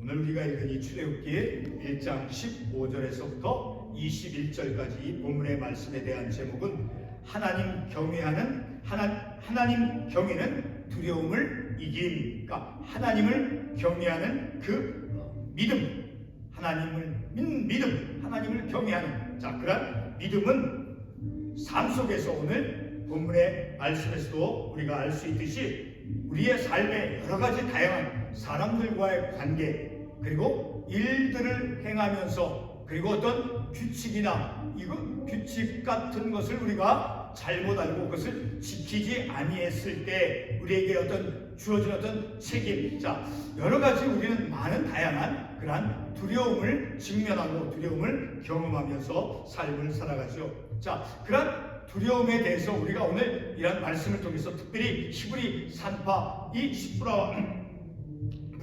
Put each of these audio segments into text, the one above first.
오늘 우리가 읽은 이 출애굽기 1장 15절에서부터 21절까지 이 본문의 말씀에 대한 제목은 하나님 경외는 두려움을 이김. 그러니까 하나님을 경외하는 그 믿음, 하나님을 경외하는 그런 믿음은 삶 속에서 오늘 본문의 말씀에서도 우리가 알 수 있듯이 우리의 삶에 여러 가지 다양한 사람들과의 관계, 그리고 일들을 행하면서, 그리고 어떤 규칙이나 규칙 같은 것을 우리가 잘못 알고 그것을 지키지 아니했을 때 우리에게 주어진 어떤 책임, 여러 가지 우리는 많은 다양한 그러한 두려움을 직면하고 두려움을 경험하면서 삶을 살아가죠. 그런 두려움에 대해서 우리가 오늘 이런 말씀을 통해서 특별히 히브리 산파, 이 시프라와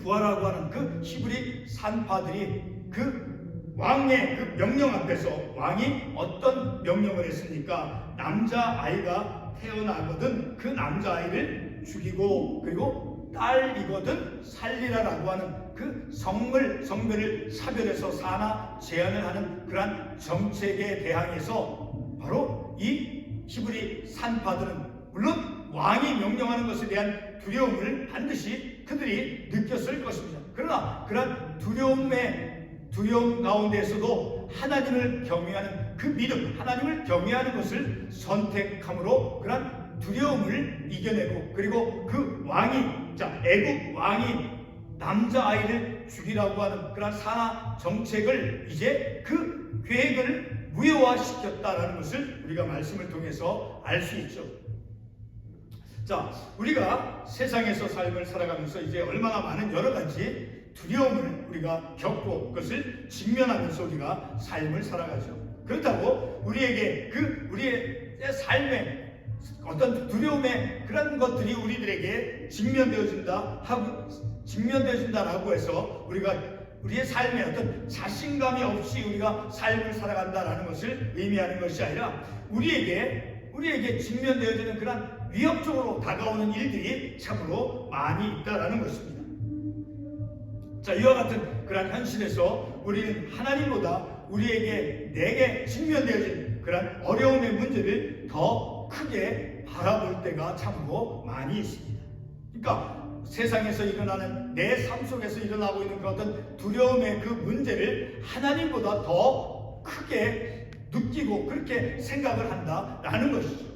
부하라고 하는 그 히브리 산파들이 그 왕의 그 명령 앞에서, 왕이 어떤 명령을 했습니까? 남자아이가 태어나거든 그 남자아이를 죽이고, 그리고 딸이거든 살리라라고 하는 그 성별을 차별해서 사나 제한을 하는 그러한 정책에 대항해서 바로 이 히브리 산파들은 물론 왕이 명령하는 것에 대한 두려움을 반드시 그들이 느꼈을 것입니다. 그러나 그런 두려움 가운데에서도 하나님을 경외하는 그 믿음, 하나님을 경외하는 것을 선택함으로 그런 두려움을 이겨내고, 그리고 그 왕이, 애국 왕이 남자아이를 죽이라고 하는 그런 산하 정책을 이제 그 계획을 무효화시켰다라는 것을 우리가 말씀을 통해서 알 수 있죠. 우리가 세상에서 삶을 살아가면서 이제 얼마나 많은 여러 가지 두려움을 우리가 겪고 그것을 직면하면서 우리가 삶을 살아가죠. 그렇다고 우리의 삶에 어떤 두려움의 그런 것들이 우리들에게 직면되어진다라고 해서 우리의 삶에 어떤 자신감이 없이 우리가 삶을 살아간다라는 것을 의미하는 것이 아니라 우리에게 직면되어지는 그런 위협적으로 다가오는 일들이 참으로 많이 있다라는 것입니다. 이와 같은 그런 현실에서 우리는 하나님보다 내게 직면되어진 그런 어려움의 문제를 더 크게 바라볼 때가 참으로 많이 있습니다. 그러니까 세상에서 일어나는, 내 삶 속에서 일어나고 있는 그런 어떤 두려움의 그 문제를 하나님보다 더 크게 느끼고 그렇게 생각을 한다라는 것이죠.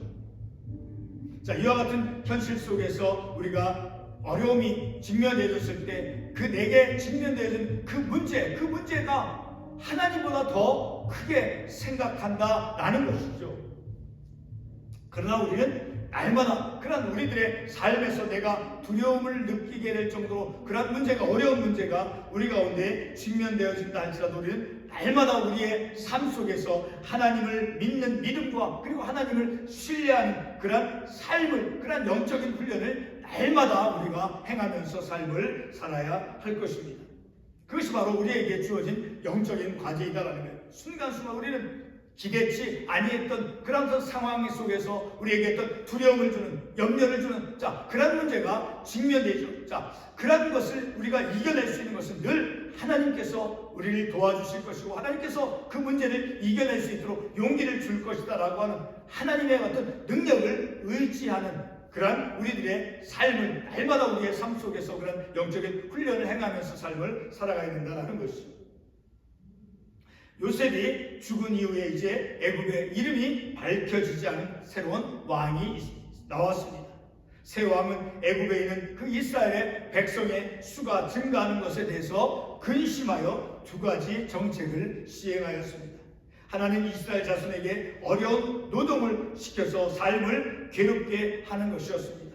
이와 같은 현실 속에서 우리가 어려움이 직면되어졌을 때 내게 직면되어진 그 문제가 하나님보다 더 크게 생각한다라는 것이죠. 그러나 우리는 날마다 그런 우리들의 삶에서 내가 두려움을 느끼게 될 정도로 그런 어려운 문제가 우리 가운데 직면되어진다 할지라도 우리는 날마다 우리의 삶 속에서 하나님을 믿는 믿음과, 그리고 하나님을 신뢰하는 그런 삶을, 그런 영적인 훈련을 날마다 우리가 행하면서 삶을 살아야 할 것입니다. 그것이 바로 우리에게 주어진 영적인 과제이다라는 거예요. 순간순간 우리는 기대치 아니했던 그런 상황 속에서 우리에게 어떤 두려움을 주는, 염려를 주는 그런 문제가 직면되죠. 그런 것을 우리가 이겨낼 수 있는 것은 늘 하나님께서 우리를 도와주실 것이고, 하나님께서 그 문제를 이겨낼 수 있도록 용기를 줄 것이다라고 하는 하나님의 어떤 능력을 의지하는 그런 우리들의 삶을 날마다 우리의 삶 속에서 그런 영적인 훈련을 행하면서 삶을 살아가야 된다는 것이죠. 요셉이 죽은 이후에 이제 애굽의 이름이 밝혀지지 않은 새로운 왕이 나왔습니다. 새 왕은 애굽에 있는 그 이스라엘의 백성의 수가 증가하는 것에 대해서 근심하여 두 가지 정책을 시행하였습니다. 하나는 이스라엘 자손에게 어려운 노동을 시켜서 삶을 괴롭게 하는 것이었습니다.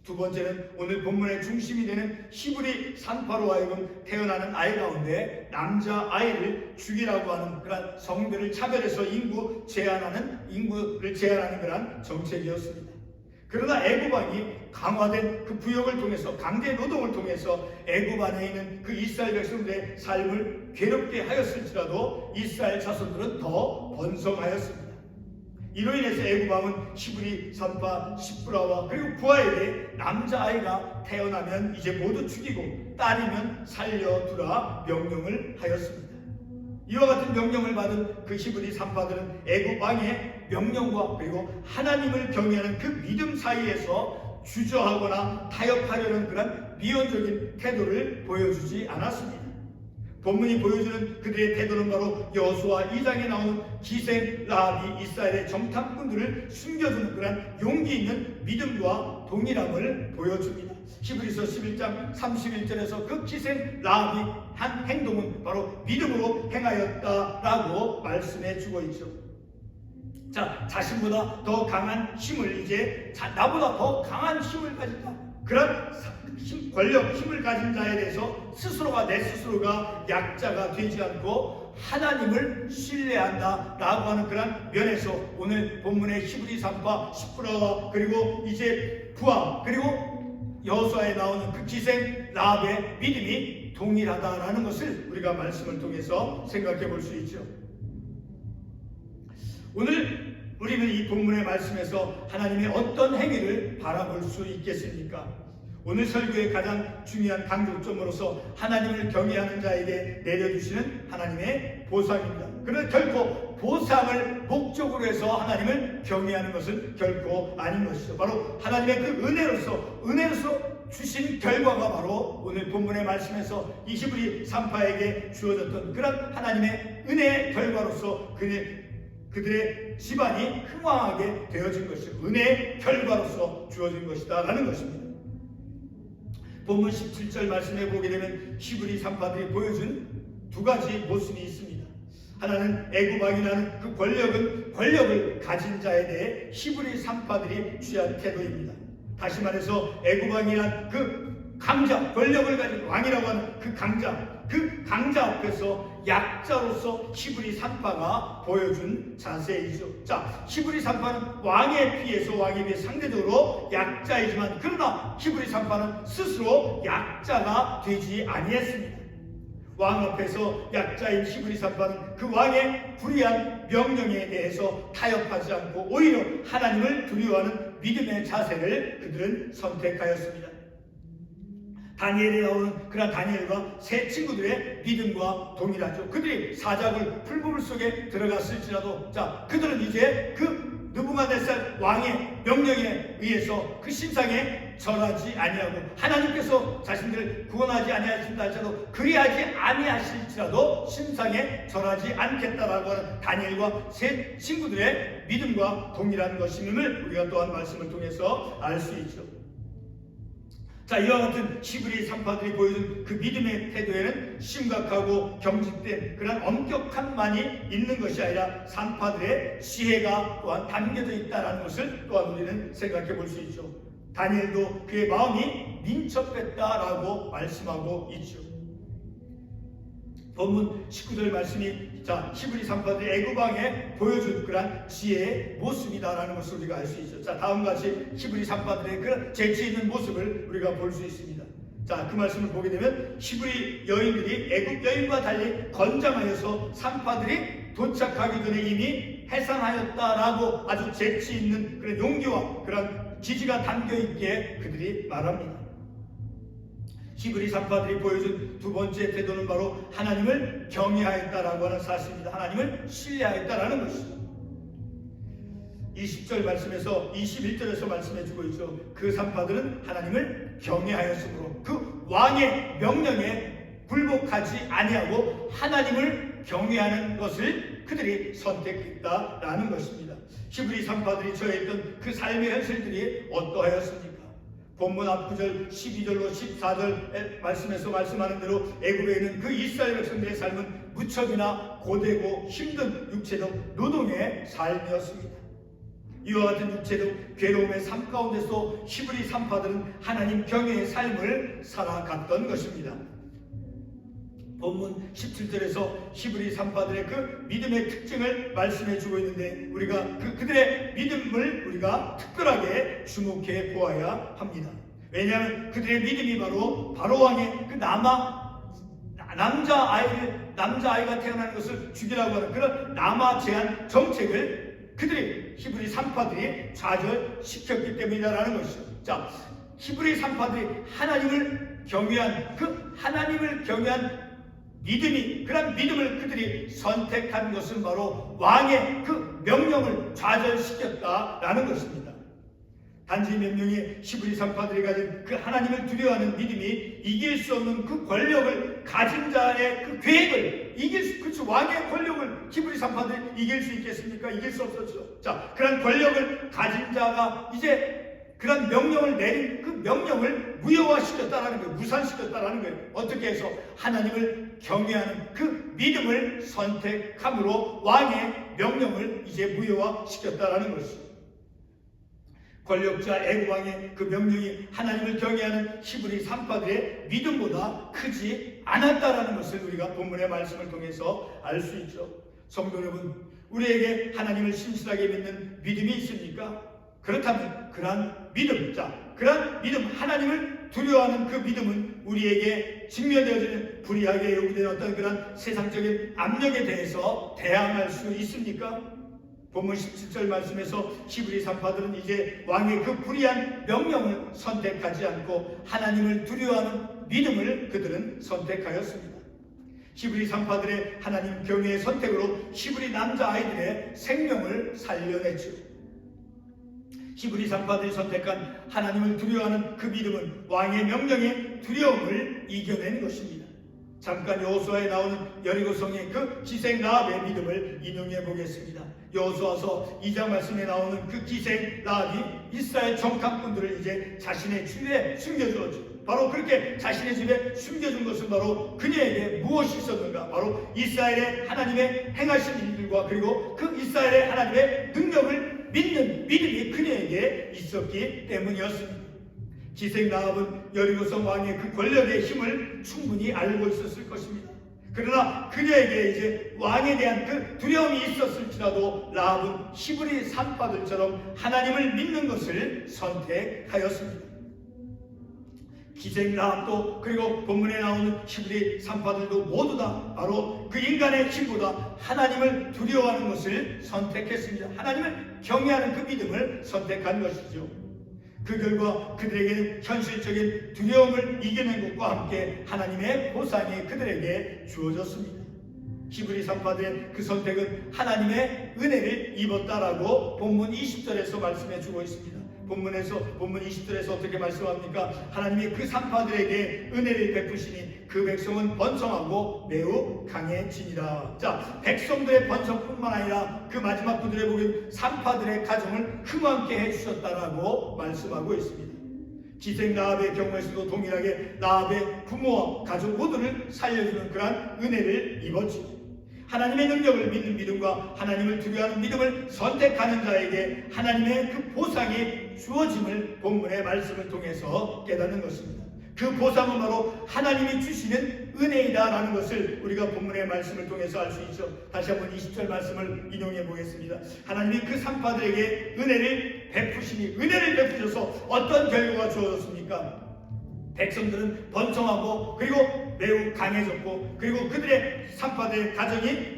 두 번째는 오늘 본문의 중심이 되는 히브리 산파로 하여금 태어나는 아이 가운데 남자아이를 죽이라고 하는 그런 성별을 차별해서 인구를 제한하는 그런 정책이었습니다. 그러나 애굽 왕이 강화된 그 부역을 통해서, 강제 노동을 통해서 애굽 안에 있는 그 이스라엘 백성들의 삶을 괴롭게 하였을지라도 이스라엘 자손들은 더 번성하였습니다. 이로 인해서 애굽 왕은 시브리, 산파, 시브라와 그리고 부하에게 남자아이가 태어나면 이제 모두 죽이고 딸이면 살려두라 명령을 하였습니다. 이와 같은 명령을 받은 그 시브리, 산파들은 애굽 왕의 명령과 그리고 하나님을 경외하는 그 믿음 사이에서 주저하거나 타협하려는 그런 미온적인 태도를 보여주지 않았습니다. 본문이 보여주는 그들의 태도는 바로 여호수아 2장에 나오는 기생 라합이 이스라엘의 정탐꾼들을 숨겨주는 그런 용기 있는 믿음과 동일함을 보여줍니다. 히브리서 11장 31절에서 그 기생 라합이 한 행동은 바로 믿음으로 행하였다라고 말씀해 주고 있죠. 자, 자신보다 더 강한 힘을 이제 나보다 더 강한 힘을 가진다, 그런 권력, 힘을 가진 자에 대해서 내 스스로가 약자가 되지 않고 하나님을 신뢰한다라고 하는 그런 면에서 오늘 본문의 히브리, 산파, 시브라와 그리고 이제 부하 그리고 여호수아에 나오는 그 기생 라합의 믿음이 동일하다라는 것을 우리가 말씀을 통해서 생각해 볼 수 있죠. 오늘 우리는 이 본문의 말씀에서 하나님의 어떤 행위를 바라볼 수 있겠습니까? 오늘 설교의 가장 중요한 강조점으로서 하나님을 경외하는 자에게 내려주시는 하나님의 보상입니다. 그러나 결코 보상을 목적으로 해서 하나님을 경외하는 것은 결코 아닌 것이죠. 바로 하나님의 그 은혜로서 주신 결과가 바로 오늘 본문의 말씀에서 이 히브리 산파에게 주어졌던 그런 하나님의 은혜의 결과로서 그들의 집안이 흥왕하게 되어진 것이고 은혜의 결과로서 주어진 것이다 라는 것입니다. 본문 17절 말씀에 보게 되면 히브리 산파들이 보여준 두 가지 모습이 있습니다. 하나는 애굽 왕이라는 그 권력을 가진 자에 대해 히브리 산파들이 취한 태도입니다. 다시 말해서 애굽 왕이란 그 강자, 권력을 가진 왕이라고 하는 그 강자 앞에서 약자로서 히브리 산파가 보여준 자세이죠. 자, 히브리 산파는 왕에 비해 상대적으로 약자이지만 그러나 히브리 산파는 스스로 약자가 되지 아니했습니다. 왕 앞에서 약자인 히브리 산파는 그 왕의 불의한 명령에 대해서 타협하지 않고 오히려 하나님을 두려워하는 믿음의 자세를 그들은 선택하였습니다. 다니엘에 나오는 그런 다니엘과 세 친구들의 믿음과 동일하죠. 그들이 사자굴 풀무불 속에 들어갔을지라도 그들은 이제 그 느부갓네살 왕의 명령에 의해서 그 신상에 절하지 아니하고 하나님께서 자신들을 구원하지 아니하신다 할지라도 그리하지 아니하실지라도 신상에 절하지 않겠다라고 하는 다니엘과 세 친구들의 믿음과 동일한 것임을 우리가 또한 말씀을 통해서 알 수 있죠. 자, 이와 같은 히브리 산파들이 보여준 그 믿음의 태도에는 심각하고 경직된 그런 엄격함만이 있는 것이 아니라 산파들의 지혜가 또한 담겨져 있다는 것을 또한 우리는 생각해 볼 수 있죠. 다니엘도 그의 마음이 민첩했다라고 말씀하고 있죠. 본문 19절 말씀이 히브리 산파들이 애굽 왕에 보여준 그런 지혜의 모습이다라는 것을 우리가 알 수 있죠. 다음과 같이 히브리 산파들의 그 재치 있는 모습을 우리가 볼 수 있습니다. 그 말씀을 보게 되면 히브리 여인들이 애굽 여인과 달리 건장하여서 산파들이 도착하기 전에 이미 해산하였다라고 아주 재치 있는 그런 용기와 그런 지지가 담겨 있기에 그들이 말합니다. 히브리 산파들이 보여준 두 번째 태도는 바로 하나님을 경외하였다라고 하는 사실입니다. 하나님을 신뢰하였다라는 것이죠. 20절 말씀에서 21절에서 말씀해주고 있죠. 그 산파들은 하나님을 경외하였으므로 그 왕의 명령에 굴복하지 아니하고 하나님을 경외하는 것을 그들이 선택했다라는 것입니다. 히브리 산파들이 처해있던 그 삶의 현실들이 어떠하였습니까? 본문 앞구절 12절로 14절 말씀에서 말씀하는 대로 애굽에 있는 그 이스라엘 백성들의 삶은 무척이나 고되고 힘든 육체적 노동의 삶이었습니다. 이와 같은 육체적 괴로움의 삶 가운데서 히브리 산파들은 하나님 경외의 삶을 살아갔던 것입니다. 본문 17절에서 히브리 산파들의 그 믿음의 특징을 말씀해 주고 있는데 우리가 그들의 믿음을 우리가 특별하게 주목해 보아야 합니다. 왜냐하면 그들의 믿음이 바로 왕의 그 남자아이가 태어나는 것을 죽이라고 하는 그런 남아 제한 정책을 그들이 히브리 산파들이 좌절시켰기 때문이다라는 것이죠. 자, 히브리 산파들이 하나님을 경외한 그 하나님을 경외한 믿음이, 그런 믿음을 그들이 선택한 것은 바로 왕의 그 명령을 좌절시켰다라는 것입니다. 단지 몇 명의 히브리 산파들이 가진 그 하나님을 두려워하는 믿음이 이길 수 없는 그 권력을 가진 자의 그 계획을 그렇죠. 왕의 권력을 히브리 산파들이 이길 수 있겠습니까? 이길 수 없었죠. 자, 그런 권력을 가진 자가 이제 그런 명령을 내린 그 명령을 무효화시켰다라는 거예요. 무산시켰다라는 거예요. 어떻게 해서? 하나님을 경외하는 그 믿음을 선택함으로 왕의 명령을 이제 무효화시켰다라는 것이죠. 권력자 애국왕의 그 명령이 하나님을 경외하는 히브리 산파들의 믿음보다 크지 않았다라는 것을 우리가 본문의 말씀을 통해서 알 수 있죠. 성도 여러분, 우리에게 하나님을 신실하게 믿는 믿음이 있습니까? 그렇다면 그러한 믿음, 그러한 믿음, 하나님을 두려워하는 그 믿음은 우리에게 직면되어지는 불의하게 요구되는 어떤 그런 세상적인 압력에 대해서 대항할 수 있습니까? 본문 17절 말씀에서 히브리 산파들은 이제 왕의 그 불의한 명령을 선택하지 않고 하나님을 두려워하는 믿음을 그들은 선택하였습니다. 히브리 산파들의 하나님 경외의 선택으로 히브리 남자아이들의 생명을 살려냈죠. 히브리 산파들이 선택한 하나님을 두려워하는 그 믿음은 왕의 명령에 두려움을 이겨낸 것입니다. 잠깐 여호수아에 나오는 여리고성의 그 기생 라합의 믿음을 인용해 보겠습니다. 여호수아서 2장 말씀에 나오는 그 기생 라합이 이스라엘 정탐꾼들을 이제 자신의 집에 숨겨주었죠. 바로 그렇게 자신의 집에 숨겨준 것은 바로 그녀에게 무엇이 있었는가? 바로 이스라엘의 하나님의 행하신 일들과 그리고 그 이스라엘의 하나님의 능력을 믿는 믿음이 그녀에게 있었기 때문이었습니다. 기생 라합은 여리고성 왕의 그 권력의 힘을 충분히 알고 있었을 것입니다. 그러나 그녀에게 이제 왕에 대한 그 두려움이 있었을지라도 라합은 히브리 산파들처럼 하나님을 믿는 것을 선택하였습니다. 기생 라합도 그리고 본문에 나오는 히브리 산파들도 모두 다 바로 그 인간의 힘보다 하나님을 두려워하는 것을 선택했습니다. 하나님을 경외하는 그 믿음을 선택한 것이죠. 그 결과 그들에게는 현실적인 두려움을 이겨낸 것과 함께 하나님의 보상이 그들에게 주어졌습니다. 히브리 산파들의 그 선택은 하나님의 은혜를 입었다라고 본문 20절에서 말씀해 주고 있습니다. 본문 20절에서 어떻게 말씀합니까? 하나님이 그 산파들에게 은혜를 베푸시니 그 백성은 번성하고 매우 강해지니라. 자, 백성들의 번성뿐만 아니라 그 마지막 그들의 복은 산파들의 가정을 흠없게 해주셨다라고 말씀하고 있습니다. 기생 라합의 경우에서도 동일하게 라합의 부모와 가족 모두를 살려주는 그러한 은혜를 입었지. 하나님의 능력을 믿는 믿음과 하나님을 두려워하는 믿음을 선택하는 자에게 하나님의 그 보상이 주어짐을 본문의 말씀을 통해서 깨닫는 것입니다. 그 보상은 바로 하나님이 주시는 은혜이다라는 것을 우리가 본문의 말씀을 통해서 알 수 있죠. 다시 한번 20절 말씀을 인용해 보겠습니다. 하나님이 그 산파들에게 은혜를 베푸시니, 은혜를 베푸셔서 어떤 결과가 주어졌습니까? 백성들은 번성하고 그리고 매우 강해졌고, 그리고 그들의 산파들의 가정이,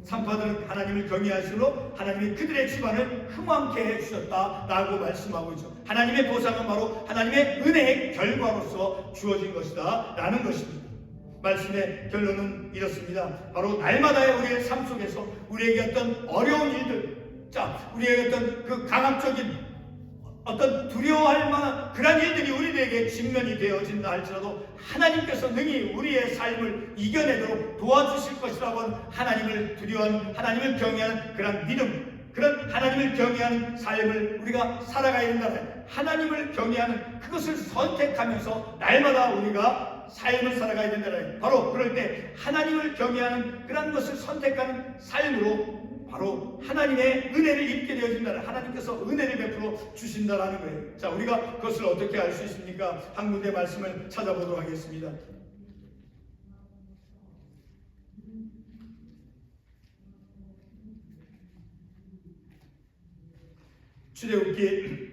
산파들은 하나님을 경외할수록 하나님이 그들의 집안을 흠없게 해주셨다라고 말씀하고 있죠. 하나님의 보상은 바로 하나님의 은혜의 결과로서 주어진 것이다 라는 것입니다. 말씀의 결론은 이렇습니다. 바로 날마다의 우리의 삶 속에서 우리에게 어떤 어려운 일들, 우리에게 어떤 그 강압적인 어떤 두려워할 만한 그런 일들이 우리에게 직면이 되어진다 할지라도 하나님께서 능히 우리의 삶을 이겨내도록 도와주실 것이라고 하는 하나님을 두려워하는, 하나님을 경외하는 그런 믿음, 그런 하나님을 경외하는 삶을 우리가 살아가야 된다는, 하나님을 경외하는 그것을 선택하면서 날마다 우리가 삶을 살아가야 된다는, 바로 그럴 때 하나님을 경외하는 그런 것을 선택하는 삶으로 바로 하나님의 은혜를 입게 되어진다는, 하나님께서 은혜를 베풀어 주신다라는 거예요. 자, 우리가 그것을 어떻게 알 수 있습니까? 한 군데 말씀을 찾아보도록 하겠습니다. 출애굽기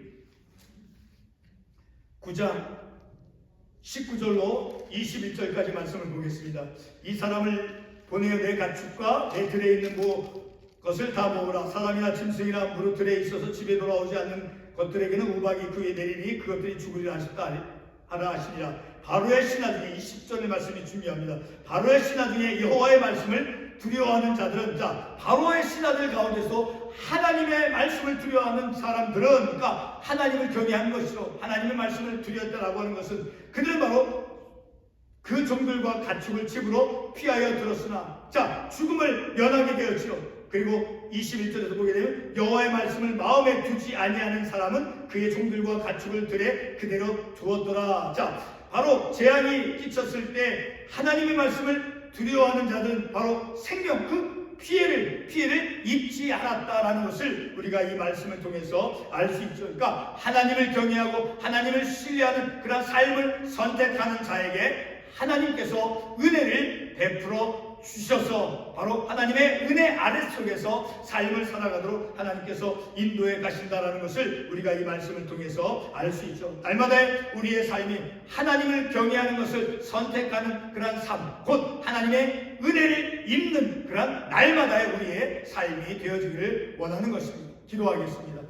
9장 19절로 21절까지 말씀을 보겠습니다. 이 사람을 보내어 내 가축과 내 들에 있는 것을 다 모으라. 사람이나 짐승이나 무릇들에 있어서 집에 돌아오지 않는 것들에게는 우박이 그에 내리니 그것들이 죽으리라 하라 하시니라. 바로의 신하 중에 이 10절의 말씀이 중요합니다. 바로의 신하 중에 여호와의 말씀을 두려워하는 자들은, 자, 바로의 신하들 가운데서 하나님의 말씀을 두려워하는 사람들은, 그러니까 하나님을 경외한 것이죠. 하나님의 말씀을 두려웠다라고 하는 것은 그들은 바로 그 종들과 가축을 집으로 피하여 들었으나, 자, 죽음을 면하게 되었지요. 그리고 21절에서 보게 되면 여호와의 말씀을 마음에 두지 아니하는 사람은 그의 종들과 가축을 들에 그대로 두었더라. 자, 바로 재앙이 끼쳤을 때 하나님의 말씀을 두려워하는 자들은 바로 생명, 그 피해를 입지 않았다라는 것을 우리가 이 말씀을 통해서 알 수 있죠. 그러니까 하나님을 경외하고 하나님을 신뢰하는 그런 삶을 선택하는 자에게 하나님께서 은혜를 베풀어 주셔서 바로 하나님의 은혜 아래속에서 삶을 살아가도록 하나님께서 인도해 가신다라는 것을 우리가 이 말씀을 통해서 알 수 있죠. 날마다 우리의 삶이 하나님을 경외하는 것을 선택하는 그런 삶, 곧 하나님의 은혜를 입는 그런 날마다의 우리의 삶이 되어지기를 원하는 것입니다. 기도하겠습니다.